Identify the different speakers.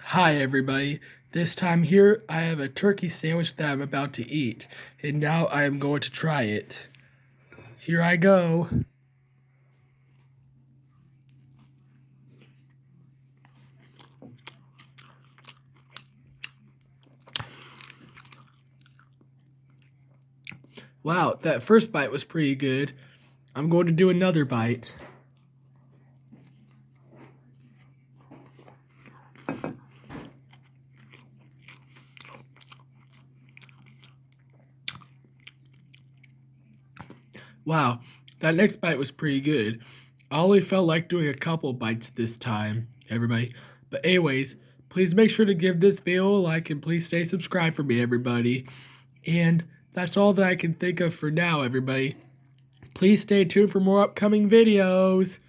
Speaker 1: Hi everybody, this time here I have a turkey sandwich that I'm about to eat, and now I am going to try it. Here I go. Wow, that first bite was pretty good. I'm going to do another bite. Wow, that next bite was pretty good. I only felt like doing a couple bites this time, everybody. But anyways, please make sure to give this video a like and please stay subscribed for me, everybody. And that's all that I can think of for now, everybody. Please stay tuned for more upcoming videos.